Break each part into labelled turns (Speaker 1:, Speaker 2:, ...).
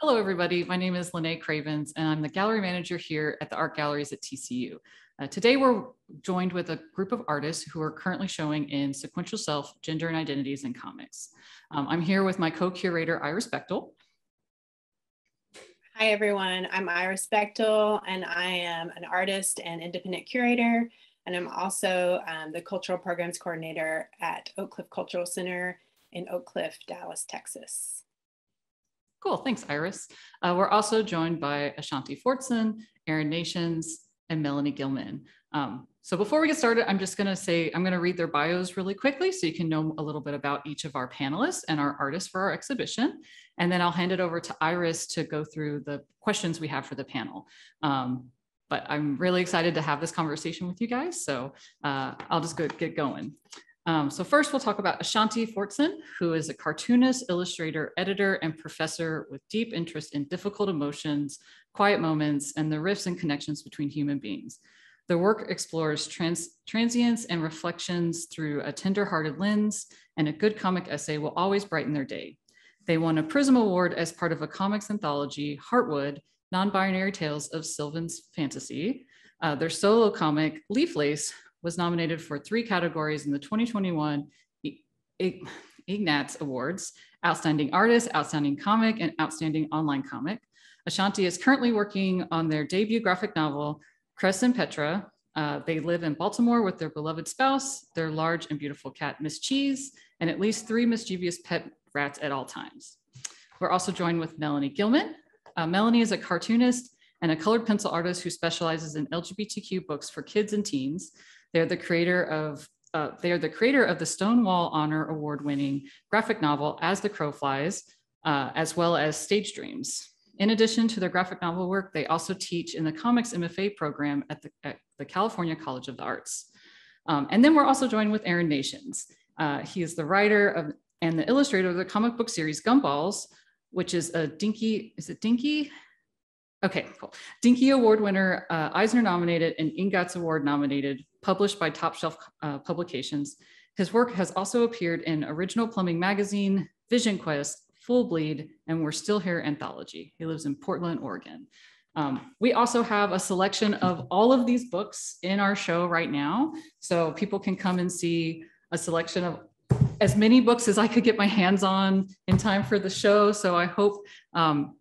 Speaker 1: Hello, everybody. My name is Lynné Cravens, and I'm the gallery manager here at the art galleries at TCU. Today, we're joined with a group of artists who are currently showing in Sequential Self, Gender and Identities in Comics. I'm here with my co-curator, Iris Bechtol.
Speaker 2: Hi, everyone. I'm Iris Bechtol, and I am an artist and independent curator, and I'm also the cultural programs coordinator at Oak Cliff Cultural Center in Oak Cliff, Dallas, Texas.
Speaker 1: Cool, thanks, Iris. We're also joined by Ashanti Fortson, Erin Nations, and Melanie Gilman. So before we get started, I'm just gonna say, I'm gonna read their bios really quickly so you can know a little bit about each of our panelists and our artists for our exhibition. And then I'll hand it over to Iris to go through the questions we have for the panel. But I'm really excited to have this conversation with you guys. So I'll just get going. So first we'll talk about Ashanti Fortson, who is a cartoonist, illustrator, editor, and professor with deep interest in difficult emotions, quiet moments, and the rifts and connections between human beings. Their work explores transience and reflections through a tender-hearted lens, and a good comic essay will always brighten their day. They won a Prism Award as part of a comics anthology, Heartwood, Non-Binary Tales of Sylvan's Fantasy. Their solo comic, Leaf Lace, was nominated for 3 categories in the 2021 Ignatz Awards: Outstanding Artist, Outstanding Comic, and Outstanding Online Comic. Ashanti is currently working on their debut graphic novel, Cress and Petra. They live in Baltimore with their beloved spouse, their large and beautiful cat, Miss Cheese, and at least 3 mischievous pet rats at all times. We're also joined with Melanie Gilman. Melanie is a cartoonist and a colored pencil artist who specializes in LGBTQ books for kids and teens. They're the creator of the Stonewall Honor Award-winning graphic novel As the Crow Flies, as well as Stage Dreams. In addition to their graphic novel work, they also teach in the Comics MFA program at the California College of the Arts. And then we're also joined with Erin Nations. He is the writer and the illustrator of the comic book series Gumballs, which is a Dinky, is it Dinky? Okay, cool. Dinky Award winner, Eisner nominated and Ingatz Award nominated, published by Top Shelf Publications. His work has also appeared in Original Plumbing Magazine, Vision Quest, Full Bleed, and We're Still Here anthology. He lives in Portland, Oregon. We also have a selection of all of these books in our show right now. So people can come and see a selection of as many books as I could get my hands on in time for the show. So I hope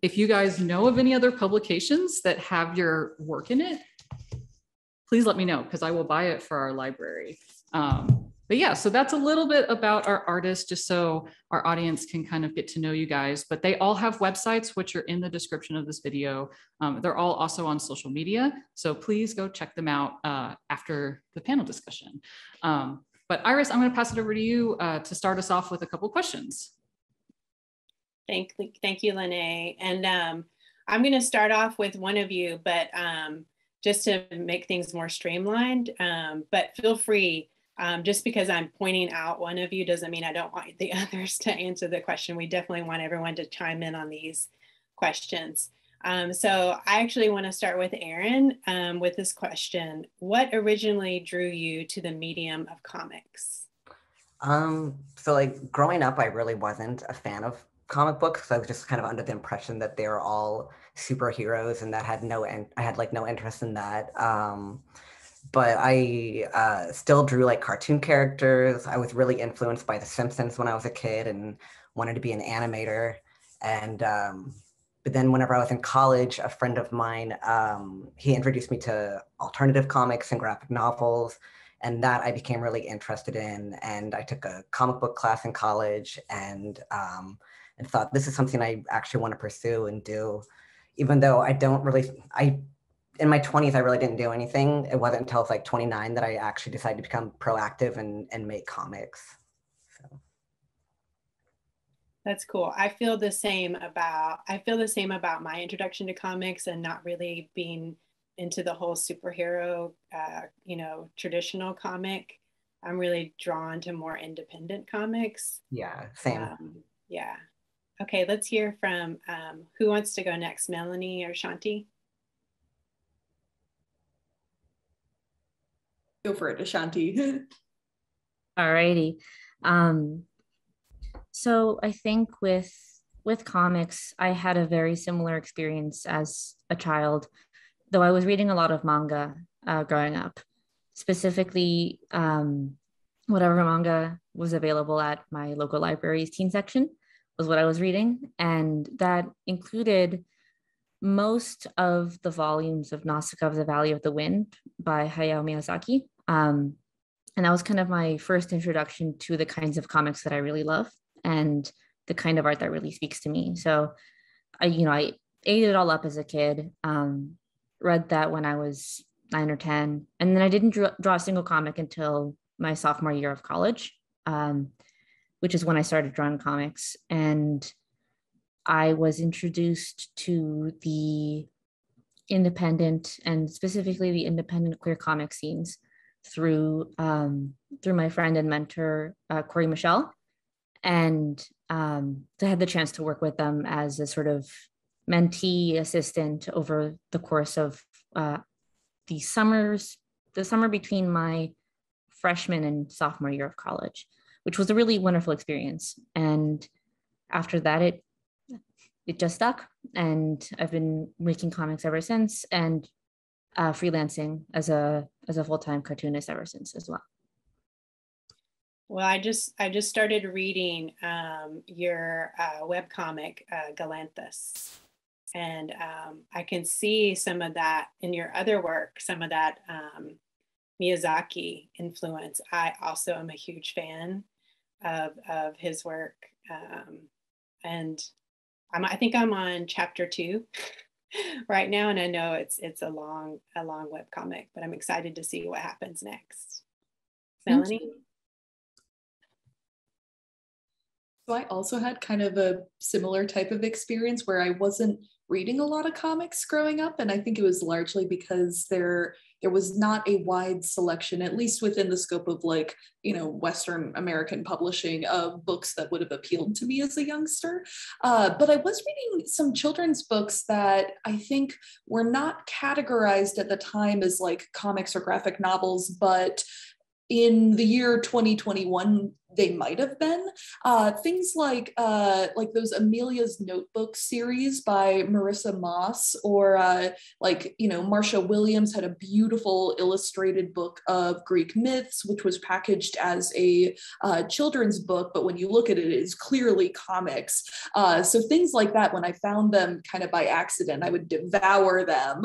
Speaker 1: if you guys know of any other publications that have your work in it, please let me know because I will buy it for our library. But yeah, so that's a little bit about our artists, just so our audience can kind of get to know you guys. But they all have websites, which are in the description of this video. They're all also on social media. So please go check them out after the panel discussion. But Iris, I'm going to pass it over to you to start us off with a couple questions.
Speaker 2: Thank you, Lynné. And I'm going to start off with one of you, but just to make things more streamlined. But feel free, just because I'm pointing out one of you doesn't mean I don't want the others to answer the question. We definitely want everyone to chime in on these questions. So I actually want to start with Erin with this question. What originally drew you to the medium of comics?
Speaker 3: So like growing up, I really wasn't a fan of comic books. So I was just kind of under the impression that they were all superheroes and that I had like no interest in that. But I still drew like cartoon characters. I was really influenced by The Simpsons when I was a kid and wanted to be an animator. And but then whenever I was in college, a friend of mine, he introduced me to alternative comics and graphic novels, and that I became really interested in. And I took a comic book class in college and thought this is something I actually want to pursue and do, even though in my 20s, I really didn't do anything. It wasn't until I was like 29 that I actually decided to become proactive and make comics. So.
Speaker 2: That's cool. I feel the same about my introduction to comics and not really being into the whole superhero, traditional comic. I'm really drawn to more independent comics.
Speaker 3: Yeah, same.
Speaker 2: Yeah. Okay, let's hear from who wants to go next, Melanie or Ashanti?
Speaker 4: Go for it, Ashanti.
Speaker 5: Alrighty. So I think with with comics, I had a very similar experience as a child, though I was reading a lot of manga growing up, specifically whatever manga was available at my local library's teen section was what I was reading. And that included most of the volumes of Nausicaa of the Valley of the Wind by Hayao Miyazaki. And that was kind of my first introduction to the kinds of comics that I really love and the kind of art that really speaks to me. So I ate it all up as a kid, read that when I was 9 or 10. And then I didn't draw a single comic until my sophomore year of college, which is when I started drawing comics. And I was introduced to the independent and specifically the independent queer comic scenes through my friend and mentor, Corey Michelle. And I had the chance to work with them as a sort of mentee assistant over the course of the summer between my freshman and sophomore year of college, which was a really wonderful experience. And after that, it just stuck. And I've been making comics ever since, and freelancing as a full-time cartoonist ever since as well.
Speaker 2: Well, I just started reading your webcomic, Galanthus. And I can see some of that in your other work, some of that Miyazaki influence. I also am a huge fan of his work. And I think I'm on chapter 2 right now, and I know it's a long webcomic, but I'm excited to see what happens next. Melanie?
Speaker 4: So I also had kind of a similar type of experience where I wasn't reading a lot of comics growing up, and I think it was largely because there was not a wide selection, at least within the scope of Western American publishing, of books that would have appealed to me as a youngster. But I was reading some children's books that I think were not categorized at the time as comics or graphic novels, but in the year 2021, they might have been things like those Amelia's Notebook series by Marissa Moss, or Marsha Williams had a beautiful illustrated book of Greek myths, which was packaged as a children's book, but when you look at it, it is clearly comics. So things like that, when I found them kind of by accident, I would devour them.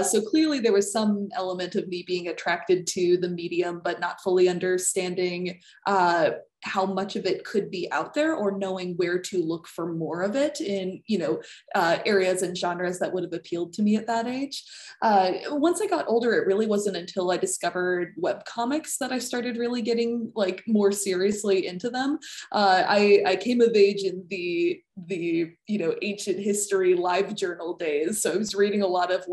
Speaker 4: So clearly there was some element of me being attracted to the medium, but not fully understanding how much of it could be out there, or knowing where to look for more of it in, areas and genres that would have appealed to me at that age. Once I got older, it really wasn't until I discovered webcomics that I started really getting more seriously into them. I came of age in the ancient history live journal days. So I was reading a lot of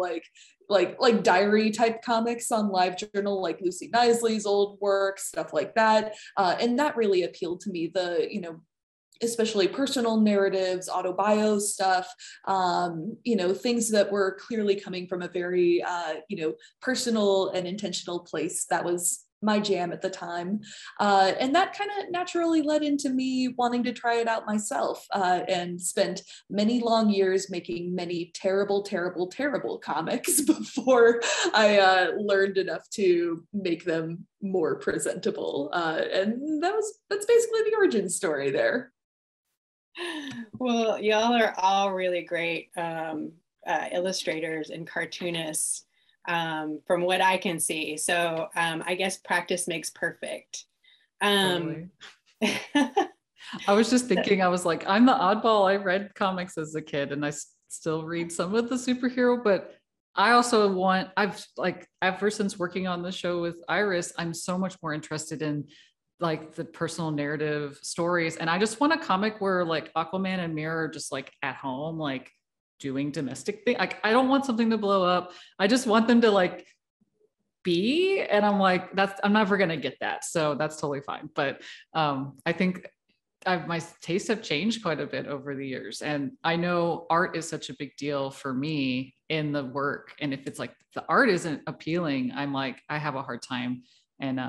Speaker 4: diary type comics on LiveJournal, like Lucy Knisley's old work, stuff like that. And that really appealed to me, especially personal narratives, autobio stuff, things that were clearly coming from a very, personal and intentional place. That was my jam at the time. And that kind of naturally led into me wanting to try it out myself, and spent many long years making many terrible, terrible, terrible comics before I learned enough to make them more presentable. And that's basically the origin story there.
Speaker 2: Well, y'all are all really great illustrators and cartoonists. From what I can see. So I guess practice makes perfect.
Speaker 1: Totally. I was just thinking, I was like, I'm the oddball. I read comics as a kid and I still read some of the superhero, but I also ever since working on the show with Iris, I'm so much more interested in the personal narrative stories. And I just want a comic where Aquaman and Mira are just at home, doing domestic things. I don't want something to blow up. I just want them to be, and I'm never gonna get that. So that's totally fine. But I think my tastes have changed quite a bit over the years. And I know art is such a big deal for me in the work. And if it's the art isn't appealing, I'm I have a hard time. And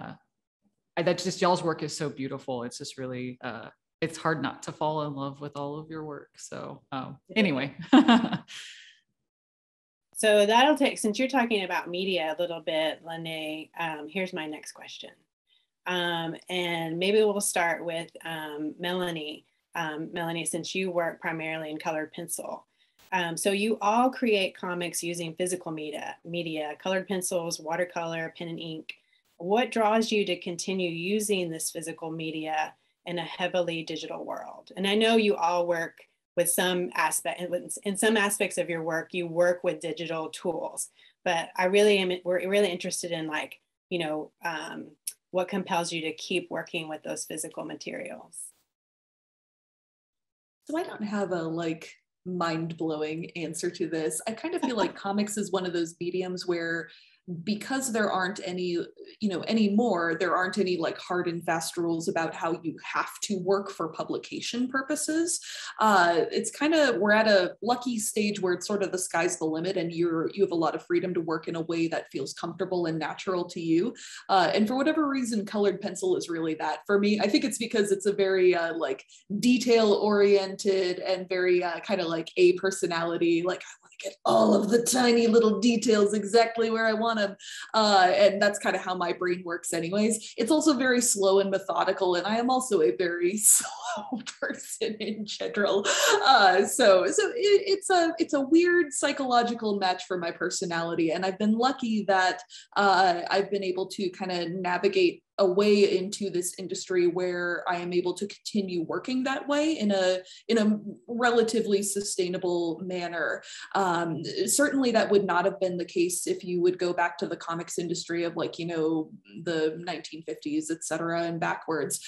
Speaker 1: that's just, y'all's work is so beautiful. It's just really it's hard not to fall in love with all of your work. So anyway.
Speaker 2: So that'll take, since you're talking about media a little bit, Lynné, here's my next question. And maybe we'll start with Melanie. Melanie, since you work primarily in colored pencil. So you all create comics using physical media, colored pencils, watercolor, pen and ink. What draws you to continue using this physical media in a heavily digital world? And I know you all work with some aspect, in some aspects of your work, you work with digital tools, but we're really interested in, like, you know, what compels you to keep working with those physical materials?
Speaker 4: So I don't have a like mind-blowing answer to this. I kind of feel like comics is one of those mediums where, because there aren't any, you know, anymore, there aren't any like hard and fast rules about how you have to work for publication purposes. It's kind of, we're at a lucky stage where it's sort of the sky's the limit, and you have a lot of freedom to work in a way that feels comfortable and natural to you. And for whatever reason, colored pencil is really that for me. I think it's because it's a very like detail oriented and very kind of like a personality, like I want to get all of the tiny little details exactly where I want them. And that's kind of how my brain works anyways. It's also very slow and methodical, and I am also a very slow person in general. So it's a weird psychological match for my personality. And I've been lucky that I've been able to kind of navigate a way into this industry where I am able to continue working that way in a relatively sustainable manner. Certainly that would not have been the case if you would go back to the comics industry of, like, you know, the 1950s, et cetera, and backwards,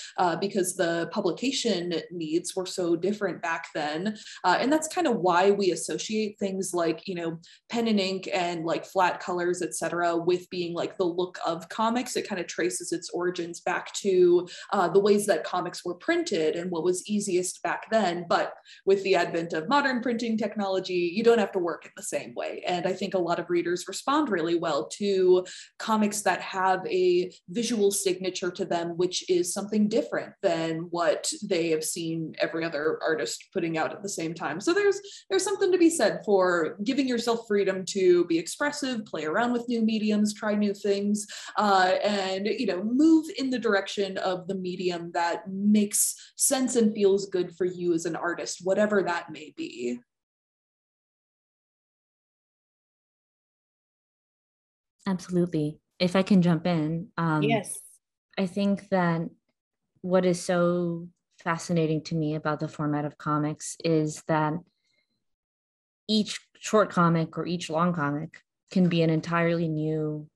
Speaker 4: because the publication needs were so different back then. And that's kind of why we associate things like, you know, pen and ink and like flat colors, et cetera, with being like the look of comics. It kind of traces its origins back to the ways that comics were printed and what was easiest back then. But with the advent of modern printing technology, you don't have to work in the same way. And I think a lot of readers respond really well to comics that have a visual signature to them, which is something different than what they have seen every other artist putting out at the same time. So there's something to be said for giving yourself freedom to be expressive, play around with new mediums, try new things, and, you know, move in the direction of the medium that makes sense and feels good for you as an artist, whatever that may be.
Speaker 5: Absolutely. If I can jump in.
Speaker 2: Yes.
Speaker 5: I think that what is so fascinating to me about the format of comics is that each short comic or each long comic can be an entirely new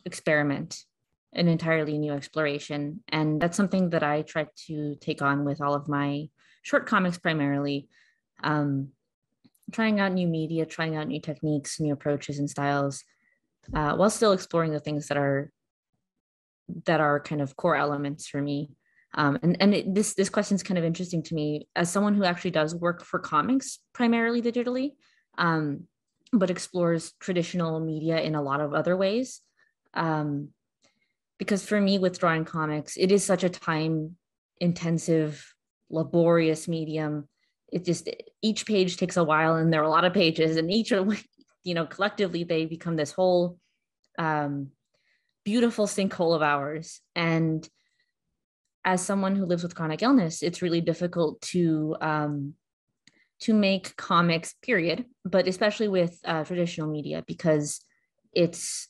Speaker 5: experiment, an entirely new exploration. And that's something that I try to take on with all of my short comics primarily. Trying out new media, trying out new techniques, new approaches and styles, while still exploring the things that are kind of core elements for me. This question is kind of interesting to me as someone who actually does work for comics primarily digitally, but explores traditional media in a lot of other ways. Because for me, with drawing comics, it is such a time-intensive, laborious medium. It just, each page takes a while, and there are a lot of pages, and each are, you know, collectively they become this whole beautiful sinkhole of hours. And as someone who lives with chronic illness, it's really difficult to make comics, period, but especially with traditional media, because it's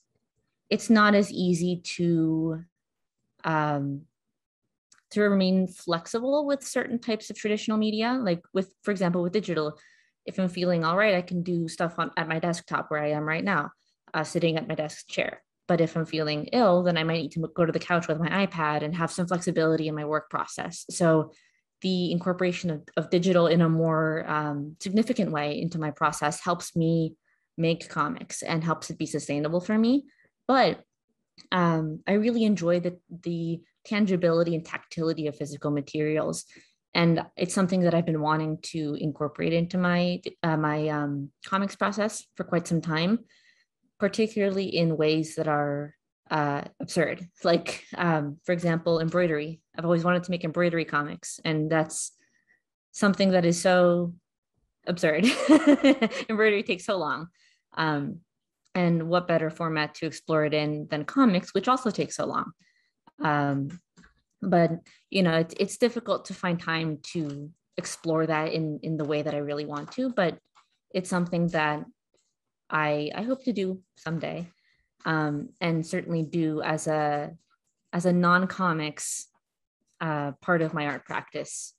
Speaker 5: not as easy to remain flexible with certain types of traditional media. Like for example, with digital, if I'm feeling all right, I can do stuff at my desktop where I am right now, sitting at my desk chair. But if I'm feeling ill, then I might need to go to the couch with my iPad and have some flexibility in my work process. So the incorporation of digital in a more significant way into my process helps me make comics and helps it be sustainable for me. But I really enjoy the tangibility and tactility of physical materials. And it's something that I've been wanting to incorporate into my comics process for quite some time, particularly in ways that are absurd. Like, for example, embroidery. I've always wanted to make embroidery comics, and that's something that is so absurd. Embroidery takes so long. And what better format to explore it in than comics, which also takes so long. But it's difficult to find time to explore that in the way that I really want to, but it's something that I hope to do someday, and certainly do as a non-comics part of my art practice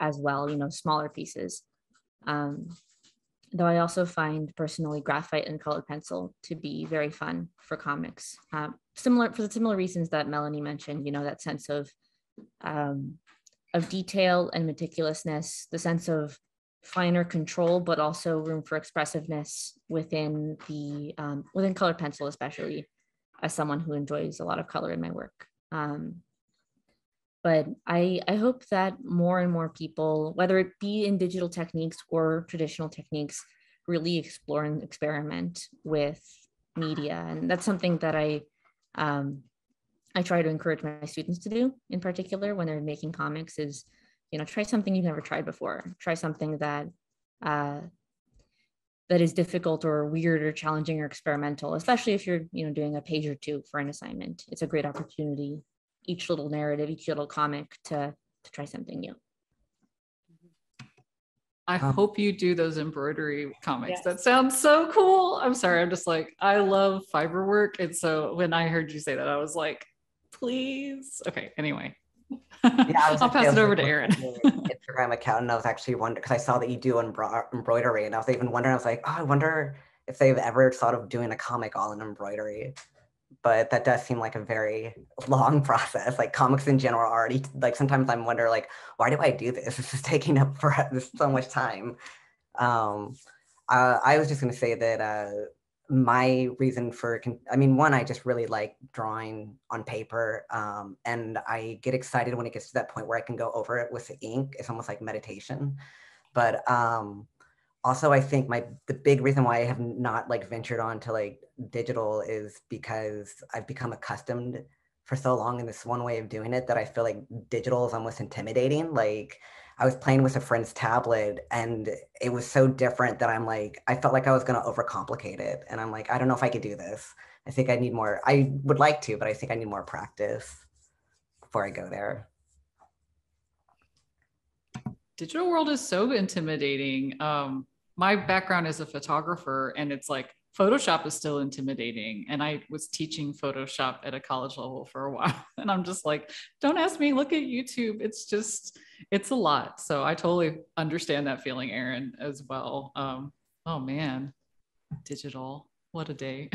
Speaker 5: as well, smaller pieces. Though I also find personally graphite and colored pencil to be very fun for comics, for the similar reasons that Melanie mentioned, that sense of detail and meticulousness, the sense of finer control, but also room for expressiveness within colored pencil, especially as someone who enjoys a lot of color in my work. But I hope that more and more people, whether it be in digital techniques or traditional techniques, really explore and experiment with media. And that's something that I try to encourage my students to do, in particular when they're making comics, is, try something you've never tried before. Try something that is difficult or weird or challenging or experimental, especially if you're, doing a page or two for an assignment. It's a great opportunity, each little narrative, each little comic, to try something new.
Speaker 1: I hope you do those embroidery comics.
Speaker 2: Yes.
Speaker 1: That sounds so cool. I'm sorry. I'm just like, I love fiber work. And so when I heard you say that, I was like, please. Okay. Anyway, I'll pass it over to Erin.
Speaker 3: Instagram account, and I was actually wondering, because I saw that you do embroidery, and I was even wondering, I was like, oh, I wonder if they've ever thought of doing a comic all in embroidery. But that does seem like a very long process. Like comics in general are already, like sometimes I'm wondering, like, why do I do this? This is taking up so much time. I was just going to say that my reason for, one, I just really like drawing on paper, and I get excited when it gets to that point where I can go over it with the ink. It's almost like meditation. But also, I think the big reason why I have not ventured on to digital is because I've become accustomed for so long in this one way of doing it that I feel like digital is almost intimidating. Like I was playing with a friend's tablet and it was so different that I felt like I was going to overcomplicate it. And I'm like, I don't know if I could do this. I think I need more. I would like to, but I think I need more practice before I go there.
Speaker 1: Digital world is so intimidating. My background is a photographer, and it's like Photoshop is still intimidating. And I was teaching Photoshop at a college level for a while. And I'm just like, don't ask me, look at YouTube. It's a lot. So I totally understand that feeling, Erin, as well. Oh man, digital, what a day.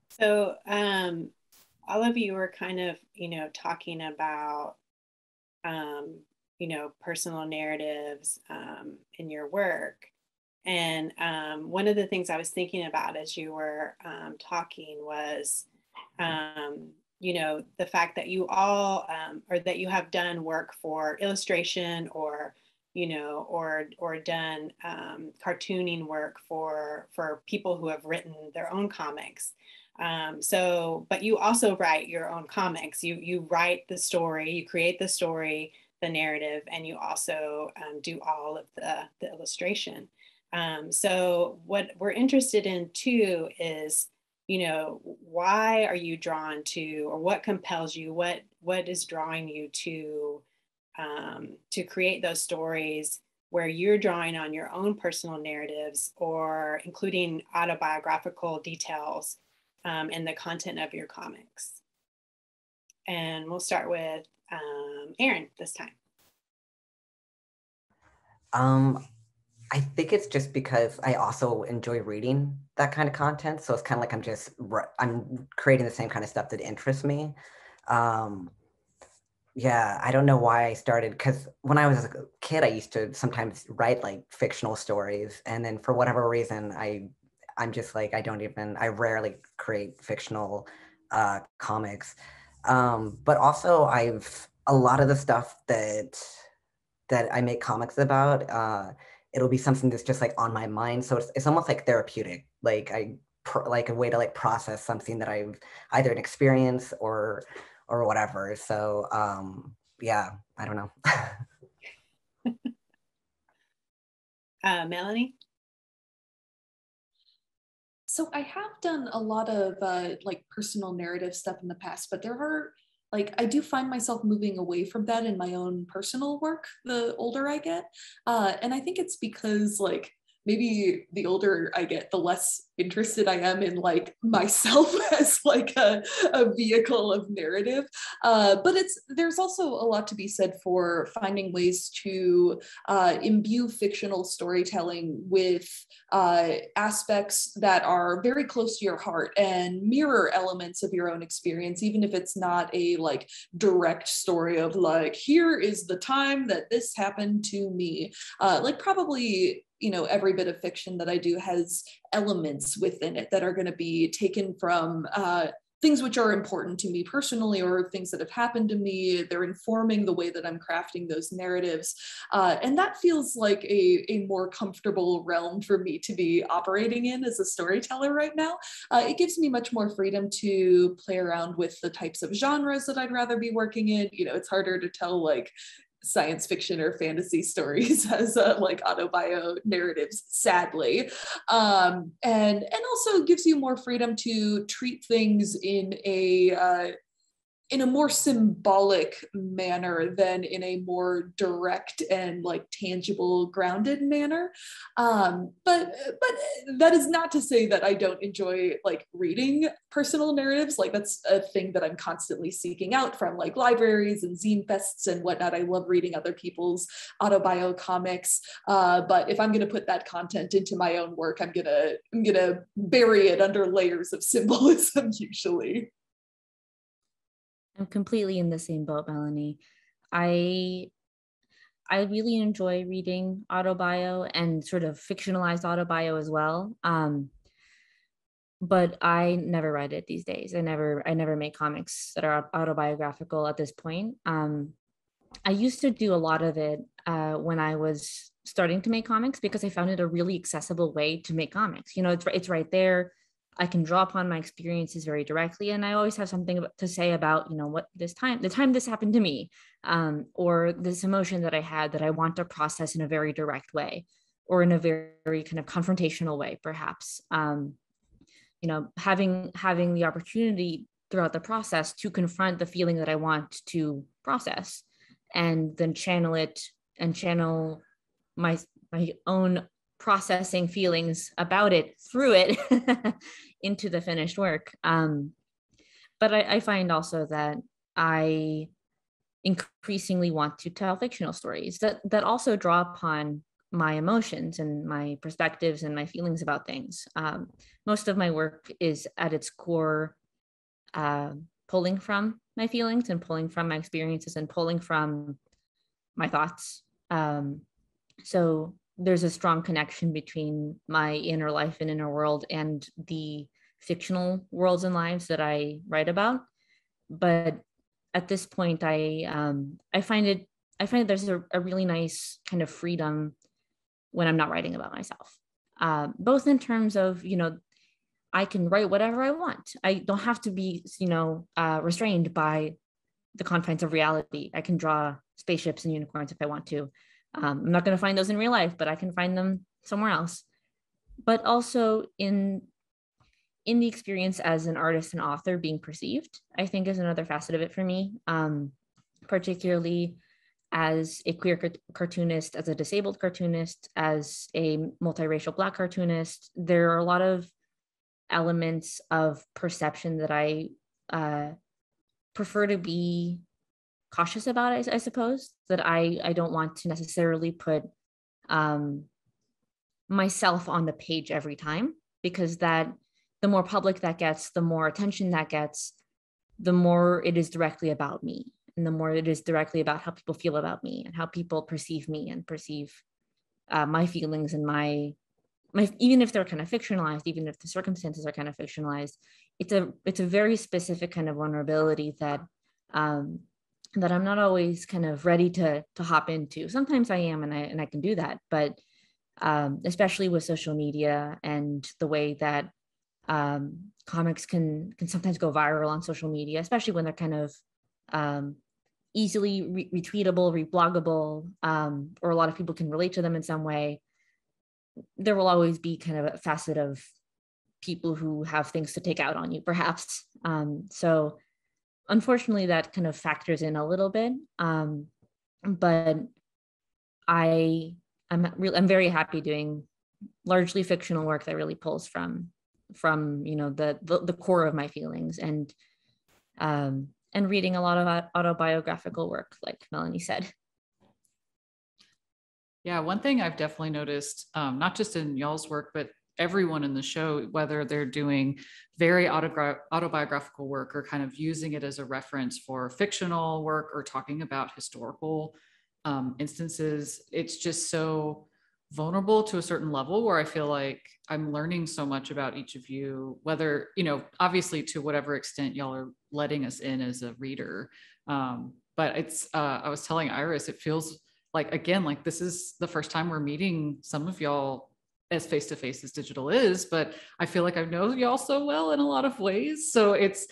Speaker 2: So all of you were kind of, talking about, personal narratives in your work. And one of the things I was thinking about as you were talking was, the fact that you all, or that you have done work for illustration or, or done cartooning work for people who have written their own comics. But you also write your own comics. You write the story, you create the story, the narrative, and you also do all of the illustration. So what we're interested in too is, why are you drawn to, or what compels you? What is drawing you to create those stories where you're drawing on your own personal narratives or including autobiographical details in the content of your comics? And we'll start with Erin this time.
Speaker 3: I think it's just because I also enjoy reading that kind of content. So it's kind of like I'm creating the same kind of stuff that interests me. Yeah, I don't know why I started, because when I was a kid, I used to sometimes write fictional stories. And then for whatever reason, I'm just like, I rarely create fictional comics. But also a lot of the stuff that I make comics about, it'll be something that's just on my mind. So it's almost like therapeutic. Like a way to process something that I've either an experience or or whatever. So yeah, I don't know.
Speaker 2: Melanie?
Speaker 4: So I have done a lot of like personal narrative stuff in the past, but there are like, I do find myself moving away from that in my own personal work the older I get. And I think it's because like, maybe the older I get, the less interested I am in like myself as like a vehicle of narrative. But there's also a lot to be said for finding ways to imbue fictional storytelling with aspects that are very close to your heart and mirror elements of your own experience, even if it's not a like direct story of like, here is the time that this happened to me. Like probably, you know, every bit of fiction that I do has elements within it that are going to be taken from things which are important to me personally or things that have happened to me. They're informing the way that I'm crafting those narratives. And that feels like a more comfortable realm for me to be operating in as a storyteller right now. It gives me much more freedom to play around with the types of genres that I'd rather be working in. You know, it's harder to tell like science fiction or fantasy stories as like autobio narratives, sadly, and also gives you more freedom to treat things in a more symbolic manner than in a more direct and like tangible, grounded manner. But that is not to say that I don't enjoy like reading personal narratives. Like that's a thing that I'm constantly seeking out from like libraries and zine fests and whatnot. I love reading other people's autobio comics. But if I'm going to put that content into my own work, I'm gonna bury it under layers of symbolism usually.
Speaker 5: I'm completely in the same boat, Melanie. I really enjoy reading autobio and sort of fictionalized autobio as well. But I never write it these days. I never make comics that are autobiographical at this point. I used to do a lot of it when I was starting to make comics because I found it a really accessible way to make comics. You know, it's right there. I can draw upon my experiences very directly, and I always have something to say about, you know, what the time this happened to me, or this emotion that I had that I want to process in a very direct way, or in a very kind of confrontational way, perhaps. You know, having the opportunity throughout the process to confront the feeling that I want to process, and then channel it and channel my own processing feelings about it through it into the finished work. But I find also that I increasingly want to tell fictional stories that also draw upon my emotions and my perspectives and my feelings about things. Most of my work is at its core pulling from my feelings and pulling from my experiences and pulling from my thoughts. So there's a strong connection between my inner life and inner world and the fictional worlds and lives that I write about. But at this point, I find there's a really nice kind of freedom when I'm not writing about myself, both in terms of, you know, I can write whatever I want. I don't have to be, you know, restrained by the confines of reality. I can draw spaceships and unicorns if I want to. I'm not going to find those in real life, but I can find them somewhere else. But also in the experience as an artist and author being perceived, I think is another facet of it for me, particularly as a queer cartoonist, as a disabled cartoonist, as a multiracial Black cartoonist. There are a lot of elements of perception that I prefer to be cautious about, I suppose, that I don't want to necessarily put myself on the page every time, because that the more public that gets, the more attention that gets, the more it is directly about me, and the more it is directly about how people feel about me and how people perceive me and perceive my feelings and my even if they're kind of fictionalized, even if the circumstances are kind of fictionalized, it's a very specific kind of vulnerability that that I'm not always kind of ready to hop into. Sometimes I am, and I can do that, but especially with social media and the way that comics can sometimes go viral on social media, especially when they're kind of easily retweetable, rebloggable, or a lot of people can relate to them in some way, there will always be kind of a facet of people who have things to take out on you, perhaps. So unfortunately, that kind of factors in a little bit. But I'm very happy doing largely fictional work that really pulls from the core of my feelings, and reading a lot of autobiographical work, like Melanie said.
Speaker 1: Yeah, one thing I've definitely noticed, not just in y'all's work, but everyone in the show, whether they're doing very autobiographical work or kind of using it as a reference for fictional work or talking about historical instances, it's just so vulnerable to a certain level where I feel like I'm learning so much about each of you, whether, obviously to whatever extent y'all are letting us in as a reader. But it's, I was telling Iris, it feels like, again, like this is the first time we're meeting some of y'all as face-to-face as digital is, but I feel like I know y'all so well in a lot of ways. So it's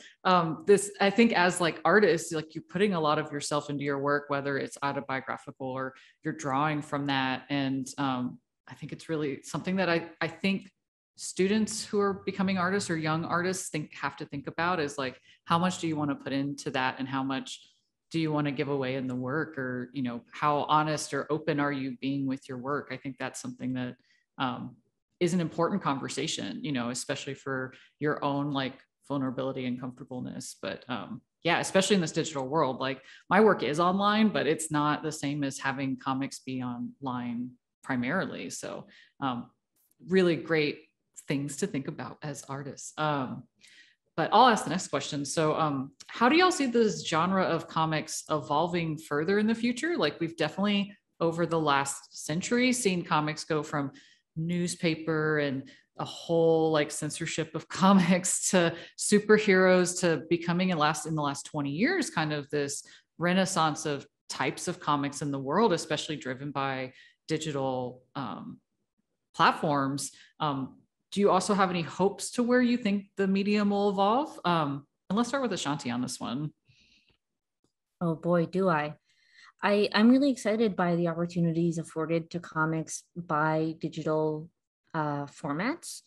Speaker 1: this, I think as like artists, like you're putting a lot of yourself into your work, whether it's autobiographical or you're drawing from that. And I think it's really something that I think students who are becoming artists or young artists have to think about is like, how much do you want to put into that? And how much do you want to give away in the work? Or, how honest or open are you being with your work? I think that's something that is an important conversation, especially for your own like vulnerability and comfortableness. But yeah, especially in this digital world, like my work is online, but it's not the same as having comics be online primarily. So really great things to think about as artists. But I'll ask the next question. So how do y'all see this genre of comics evolving further in the future? Like we've definitely over the last century seen comics go from newspaper and a whole like censorship of comics to superheroes to becoming in the last 20 years kind of this renaissance of types of comics in the world, especially driven by digital platforms. Do you also have any hopes to where you think the medium will evolve? And let's start with Ashanti on this one.
Speaker 5: Oh boy, do I. I'm really excited by the opportunities afforded to comics by digital formats.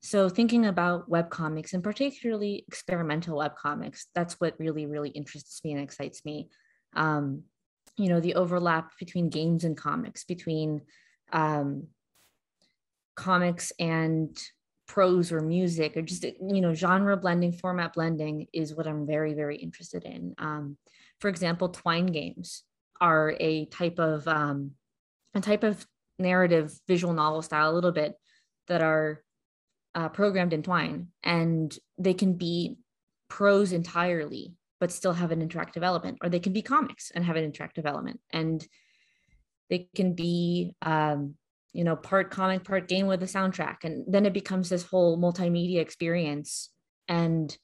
Speaker 5: So thinking about webcomics and particularly experimental webcomics, that's what really, really interests me and excites me. The overlap between games and comics, between comics and prose or music, or just, genre blending, format blending is what I'm very, very interested in. For example, Twine games are a type of narrative visual novel style a little bit that are programmed in Twine, and they can be prose entirely but still have an interactive element, or they can be comics and have an interactive element, and they can be part comic, part game with a soundtrack, and then it becomes this whole multimedia experience. And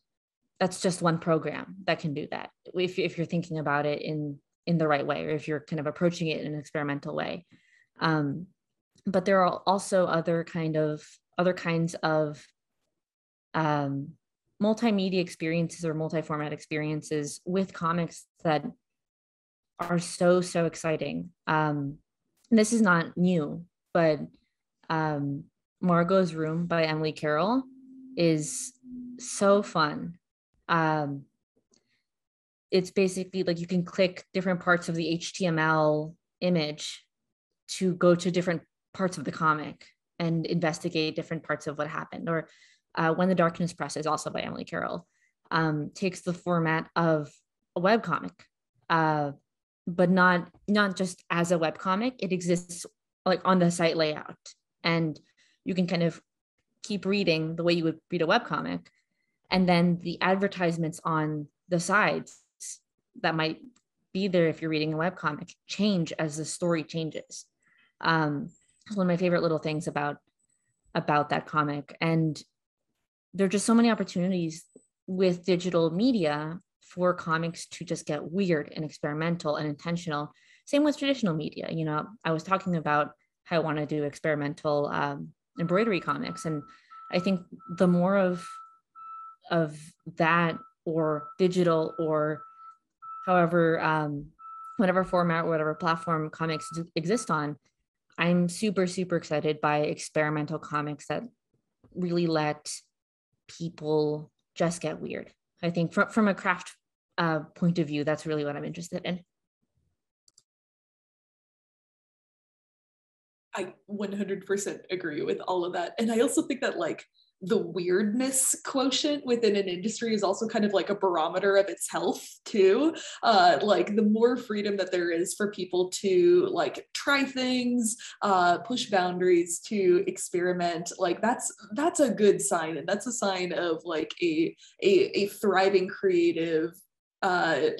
Speaker 5: that's just one program that can do that if you're thinking about it in the right way, or if you're kind of approaching it in an experimental way. But there are also other kinds of multimedia experiences or multi-format experiences with comics that are so exciting. This is not new, but Margo's Room by Emily Carroll is so fun. It's basically like you can click different parts of the HTML image to go to different parts of the comic and investigate different parts of what happened. Or When the Darkness Presses, also by Emily Carroll, takes the format of a webcomic, but not just as a webcomic. It exists like on the site layout, and you can kind of keep reading the way you would read a webcomic, and then the advertisements on the sides that might be there if you're reading a webcomic change as the story changes. It's one of my favorite little things about that comic. And there are just so many opportunities with digital media for comics to just get weird and experimental and intentional. Same with traditional media. I was talking about how I want to do experimental embroidery comics, and I think the more of that, or digital, or however, whatever format, whatever platform comics exist on, I'm super, super excited by experimental comics that really let people just get weird. I think from a craft point of view, that's really what I'm interested in.
Speaker 4: I 100% agree with all of that. And I also think that like the weirdness quotient within an industry is also kind of like a barometer of its health too. Like the more freedom that there is for people to like try things, push boundaries, to experiment, like that's a good sign. And that's a sign of like a thriving creative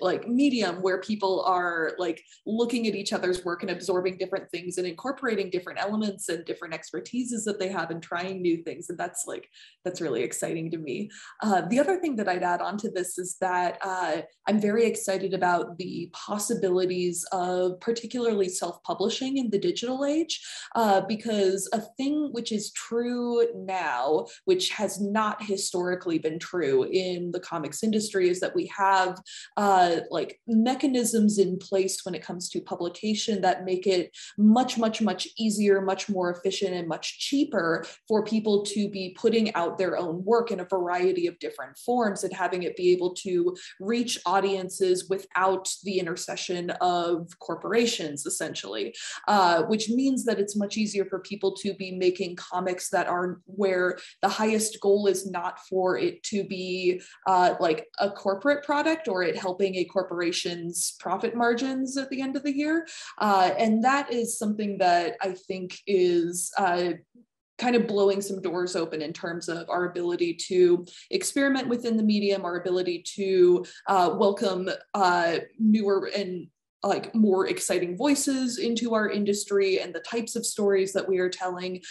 Speaker 4: like medium where people are like looking at each other's work and absorbing different things and incorporating different elements and different expertises that they have and trying new things. And that's really exciting to me. The other thing that I'd add on to this is that I'm very excited about the possibilities of particularly self-publishing in the digital age, because a thing which is true now, which has not historically been true in the comics industry, is that we have like mechanisms in place when it comes to publication that make it much, much, much easier, much more efficient, and much cheaper for people to be putting out their own work in a variety of different forms and having it be able to reach audiences without the intercession of corporations, essentially, which means that it's much easier for people to be making comics that are where the highest goal is not for it to be like a corporate product or it helping a corporation's profit margins at the end of the year. And that is something that I think is kind of blowing some doors open in terms of our ability to experiment within the medium, our ability to welcome newer and like more exciting voices into our industry and the types of stories that we are telling.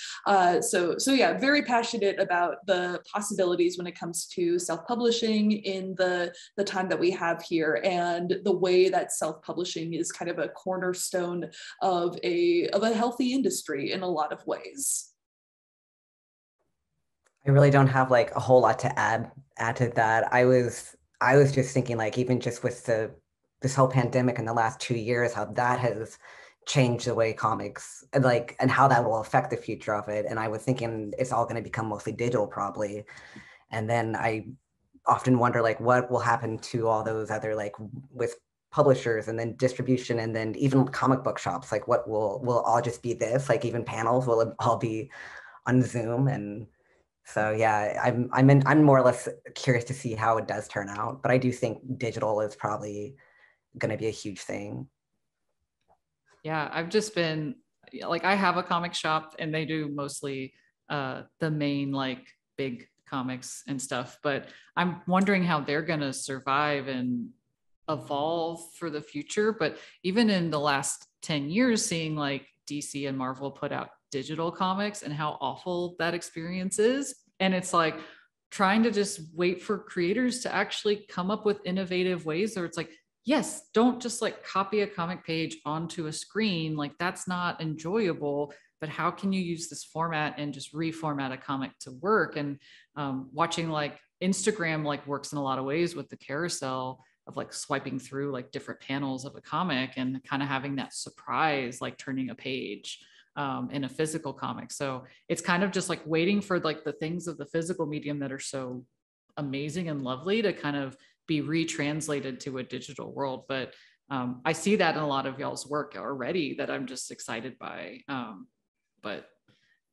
Speaker 4: So yeah, very passionate about the possibilities when it comes to self-publishing in the time that we have here, and the way that self-publishing is kind of a cornerstone of a healthy industry in a lot of ways.
Speaker 3: I really don't have like a whole lot to add to that. I was just thinking like even just with this whole pandemic in the last 2 years, how that has changed the way comics and how that will affect the future of it. And I was thinking it's all going to become mostly digital probably. And then I often wonder like what will happen to all those other like with publishers and then distribution and then even comic book shops. Like what will all just be this? Like even panels will all be on Zoom. And so yeah, I'm more or less curious to see how it does turn out. But I do think digital is probably going to be a huge thing.
Speaker 1: Yeah, I've just been like, I have a comic shop and they do mostly the main like big comics and stuff, but I'm wondering how they're going to survive and evolve for the future. But even in the last 10 years, seeing like DC and Marvel put out digital comics and how awful that experience is. And it's like trying to just wait for creators to actually come up with innovative ways where it's like, yes, don't just like copy a comic page onto a screen. Like that's not enjoyable, but how can you use this format and just reformat a comic to work? And watching like Instagram like works in a lot of ways with the carousel of like swiping through like different panels of a comic and kind of having that surprise, like turning a page in a physical comic. So it's kind of just like waiting for like the things of the physical medium that are so amazing and lovely to kind of be retranslated to a digital world. But I see that in a lot of y'all's work already that I'm just excited by. But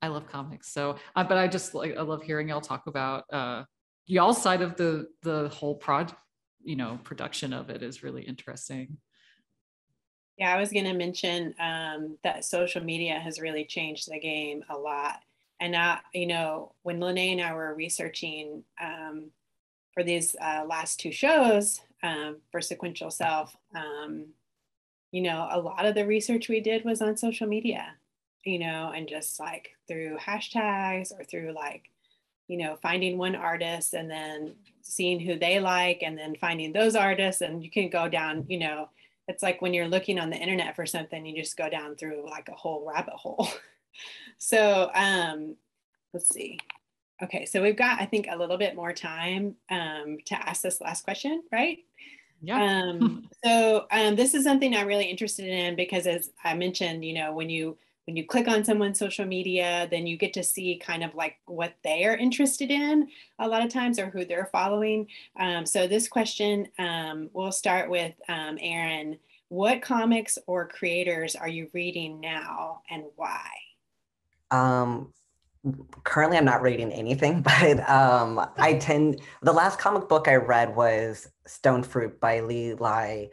Speaker 1: I love comics. So, but I just like, I love hearing y'all talk about y'all's side of the whole project, production of it is really interesting.
Speaker 2: Yeah, I was going to mention that social media has really changed the game a lot. And now, when Lynné and I were researching for these last 2 shows for Sequential Self, a lot of the research we did was on social media, and just like through hashtags or through like, finding one artist and then seeing who they like and then finding those artists. And you can go down, it's like when you're looking on the internet for something, you just go down through like a whole rabbit hole. So let's see. Okay, so we've got, I think, a little bit more time to ask this last question, right?
Speaker 1: Yeah.
Speaker 2: This is something I'm really interested in because, as I mentioned, when you click on someone's social media, then you get to see kind of like what they are interested in a lot of times, or who they're following. So this question, we'll start with Erin. What comics or creators are you reading now, and why?
Speaker 3: Currently I'm not reading anything, but the last comic book I read was Stone Fruit by Levi,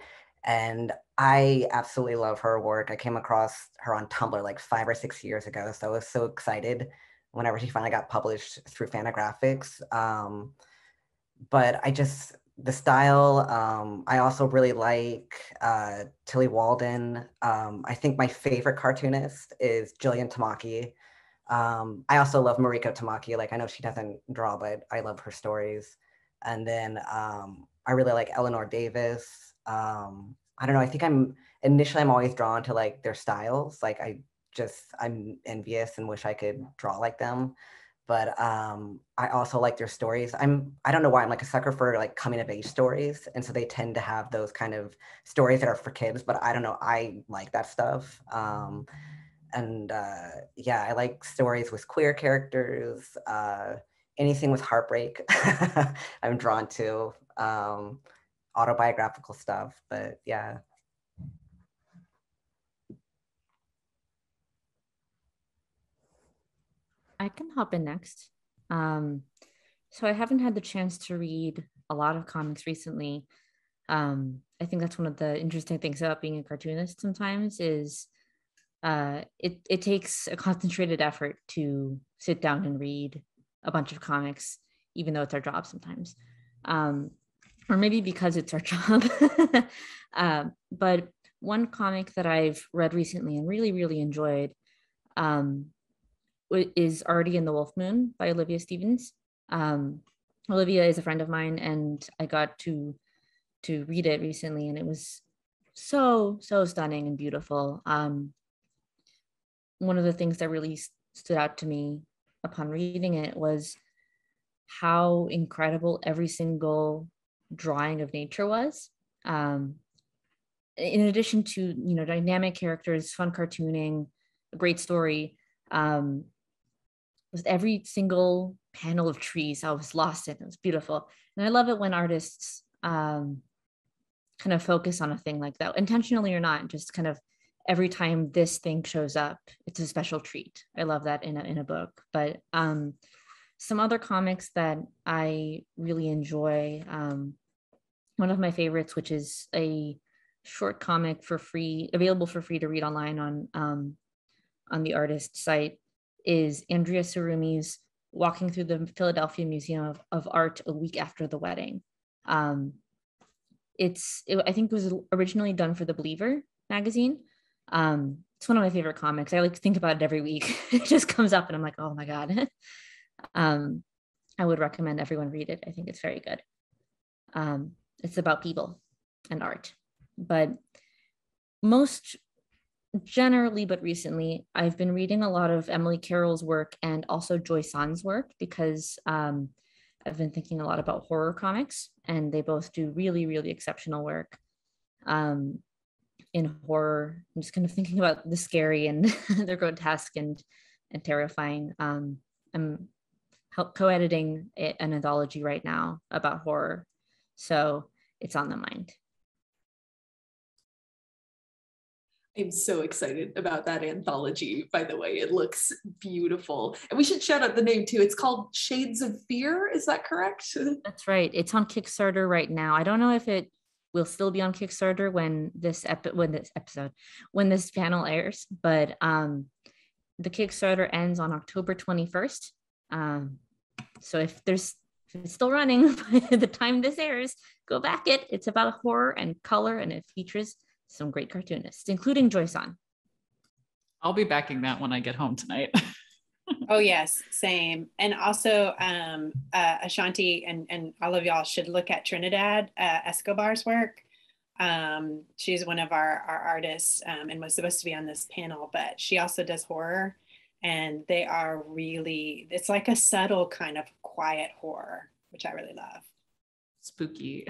Speaker 3: and I absolutely love her work. I came across her on Tumblr like 5 or 6 years ago, so I was so excited whenever she finally got published through Fantagraphics. But the style, I also really like Tilly Walden. I think my favorite cartoonist is Jillian Tamaki. I also love Mariko Tamaki. Like, I know she doesn't draw, but I love her stories. And then I really like Eleanor Davis. I don't know. I think I'm always drawn to like their styles. Like I'm envious and wish I could draw like them. But I also like their stories. I don't know why I'm like a sucker for like coming of age stories. And so they tend to have those kind of stories that are for kids, but I don't know. I like that stuff. And yeah, I like stories with queer characters, anything with heartbreak. I'm drawn to autobiographical stuff, but yeah.
Speaker 5: I can hop in next. So I haven't had the chance to read a lot of comics recently. I think that's one of the interesting things about being a cartoonist sometimes is it takes a concentrated effort to sit down and read a bunch of comics, even though it's our job sometimes. Or maybe because it's our job. But one comic that I've read recently and really, really enjoyed is Already in the Wolf Moon by Olivia Stevens. Olivia is a friend of mine, and I got to read it recently, and it was so stunning and beautiful. One of the things that really stood out to me upon reading it was how incredible every single drawing of nature was. In addition to dynamic characters, fun cartooning, a great story. With every single panel of trees I was lost in. It was beautiful. And I love it when artists kind of focus on a thing like that, intentionally or not, just kind of every time this thing shows up, it's a special treat. I love that in a book. But some other comics that I really enjoy, one of my favorites, which is a short comic available for free to read online on the artist site, is Andrea Surumi's Walking Through the Philadelphia Museum of Art a Week After the Wedding. I think it was originally done for The Believer magazine. It's one of my favorite comics. I like to think about it every week. It just comes up and I'm like, oh my God. I would recommend everyone read it. I think it's very good. It's about people and art. But most generally, but recently, I've been reading a lot of Emily Carroll's work and also Joy San's work because I've been thinking a lot about horror comics, and they both do really, really exceptional work. In horror, I'm just kind of thinking about the scary and the grotesque and terrifying. I'm co-editing an anthology right now about horror, so it's on the mind.
Speaker 4: I'm so excited about that anthology, by the way. It looks beautiful. And we should shout out the name too. It's called Shades of Fear. Is that correct?
Speaker 5: That's right. It's on Kickstarter right now. I don't know if it will still be on Kickstarter when this panel airs, but the Kickstarter ends on October 21st. So if it's still running by the time this airs, go back it. It's about horror and color, and it features some great cartoonists, including Joy San.
Speaker 1: I'll be backing that when I get home tonight.
Speaker 2: Oh yes, same. And also Ashanti and all of y'all should look at Trinidad Escobar's work. She's one of our artists and was supposed to be on this panel, but she also does horror, and they are really, it's like a subtle kind of quiet horror, which I really love.
Speaker 1: Spooky.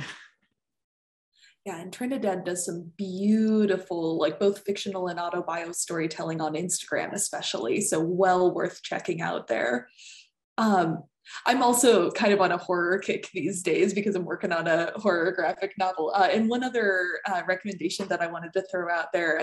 Speaker 4: Yeah, and Trinidad does some beautiful, like both fictional and autobio storytelling on Instagram, especially. So well worth checking out there. I'm also kind of on a horror kick these days because I'm working on a horror graphic novel. And one other recommendation that I wanted to throw out there,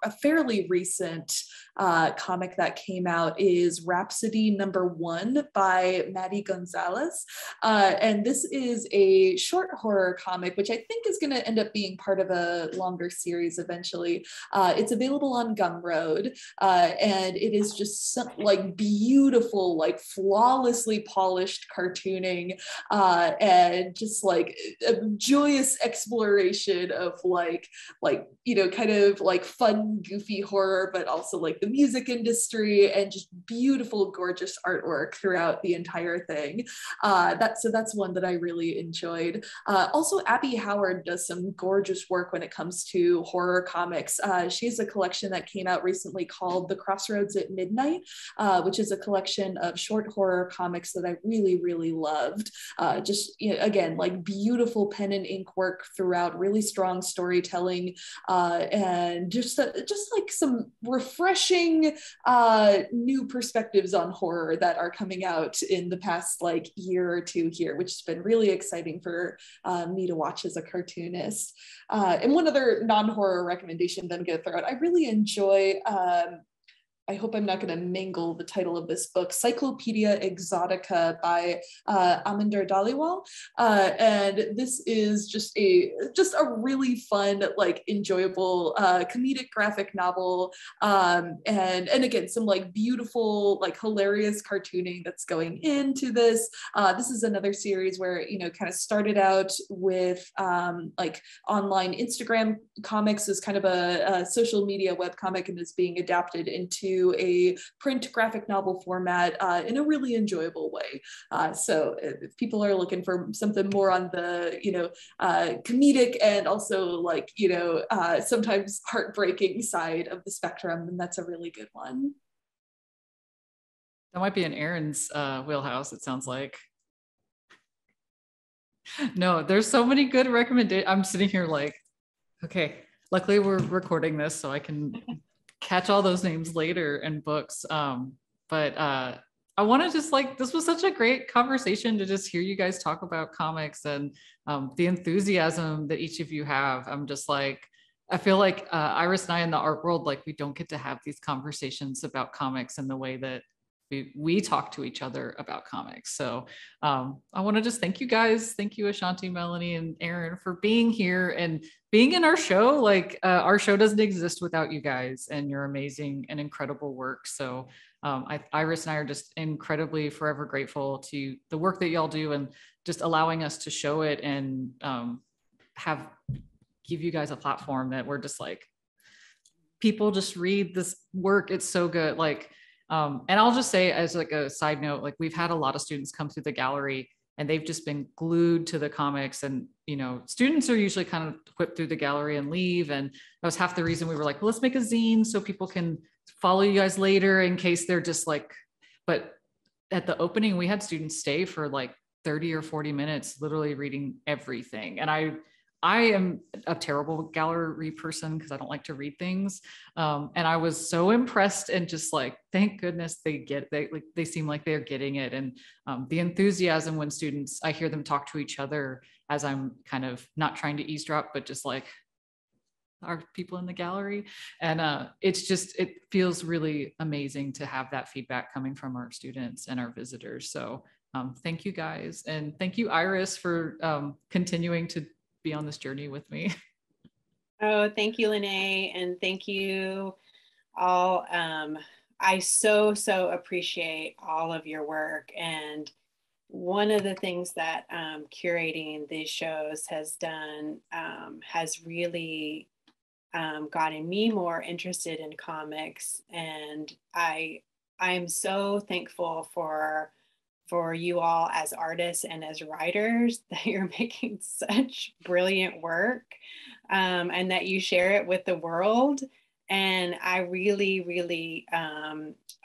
Speaker 4: a fairly recent comic that came out is Rhapsody #1 by Maddie Gonzalez. And this is a short horror comic, which I think is going to end up being part of a longer series eventually. It's available on Gumroad, and it is just like beautiful, like flawlessly polished cartooning, and just like a joyous exploration of like you know, kind of like fun goofy horror, but also like the music industry, and just beautiful gorgeous artwork throughout the entire thing. That's one that I really enjoyed. Also, Abby Howard does some gorgeous work when it comes to horror comics. She has a collection that came out recently called The Crossroads at Midnight, which is a collection of short horror comics that I really loved. Just, you know, again, like beautiful pen and ink work throughout, really strong storytelling, and just like some refreshing new perspectives on horror that are coming out in the past like year or two here, which has been really exciting for me to watch as a cartoonist. And one other non-horror recommendation that I'm going to throw out, I really enjoy, I hope I'm not going to mangle the title of this book, Cyclopedia Exotica by Aminder Dhaliwal. And this is just a really fun, like enjoyable comedic graphic novel. And again, some like beautiful, like hilarious cartooning that's going into this. This is another series where, you know, kind of started out with like online Instagram comics as kind of a social media webcomic, and is being adapted into a print graphic novel format in a really enjoyable way. So if people are looking for something more on the, you know, comedic and also like, you know, sometimes heartbreaking side of the spectrum, then that's a really good one.
Speaker 1: That might be in Erin's wheelhouse, it sounds like. No, there's so many good recommendations. I'm sitting here like, okay, luckily we're recording this so I can catch all those names later and books. But I want to just like, this was such a great conversation to just hear you guys talk about comics and the enthusiasm that each of you have. I'm just like, I feel like Iris and I in the art world, like we don't get to have these conversations about comics in the way that we talk to each other about comics. So I want to just thank you guys. Thank you, Ashanti, Melanie, and Erin, for being here and being in our show. Like our show doesn't exist without you guys and your amazing and incredible work. So Iris and I are just incredibly forever grateful to the work that y'all do and just allowing us to show it and give you guys a platform that we're just like, people just read this work. It's so good. Like, and I'll just say as like a side note, like we've had a lot of students come through the gallery and they've just been glued to the comics, and, you know, students are usually kind of whipped through the gallery and leave. And that was half the reason we were like, well, let's make a zine so people can follow you guys later in case they're just like, but at the opening, we had students stay for like 30 or 40 minutes, literally reading everything. And I am a terrible gallery person because I don't like to read things. And I was so impressed and just like, thank goodness they seem like they're getting it. And the enthusiasm when students, I hear them talk to each other as I'm kind of not trying to eavesdrop, but just like, are people in the gallery? And it's just, it feels really amazing to have that feedback coming from our students and our visitors. So thank you guys. And thank you, Iris, for continuing to be on this journey with me.
Speaker 2: Oh, thank you, Lynné, and thank you all. I so appreciate all of your work. And one of the things that curating these shows has done has really gotten me more interested in comics. And I am so thankful for you all as artists and as writers that you're making such brilliant work, and that you share it with the world. And I really, really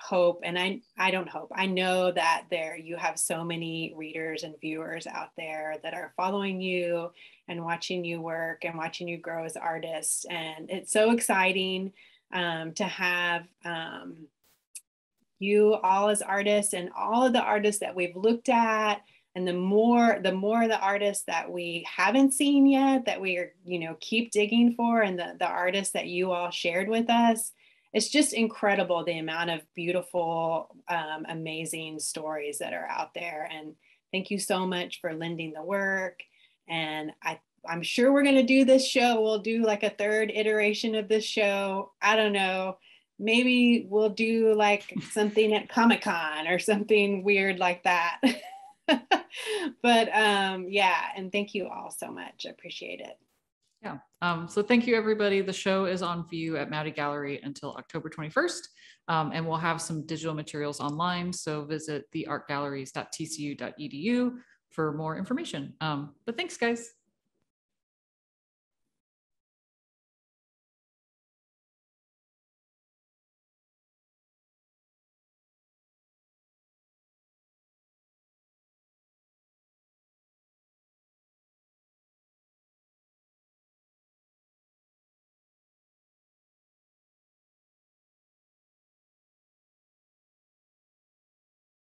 Speaker 2: hope, and I don't hope, I know that you have so many readers and viewers out there that are following you and watching you work and watching you grow as artists. And it's so exciting to have you all as artists, and all of the artists that we've looked at, and the more the artists that we haven't seen yet, that we are, keep digging for, and the artists that you all shared with us. It's just incredible the amount of beautiful, amazing stories that are out there. And thank you so much for lending the work. And I'm sure we're going to do this show. We'll do like a third iteration of this show. I don't know. Maybe we'll do like something at Comic-Con or something weird like that. But yeah, and thank you all so much. I appreciate it.
Speaker 1: Yeah. So thank you, everybody. The show is on view at Moudy Gallery until October 21st. And we'll have some digital materials online. So visit theartgalleries.tcu.edu for more information. But thanks, guys.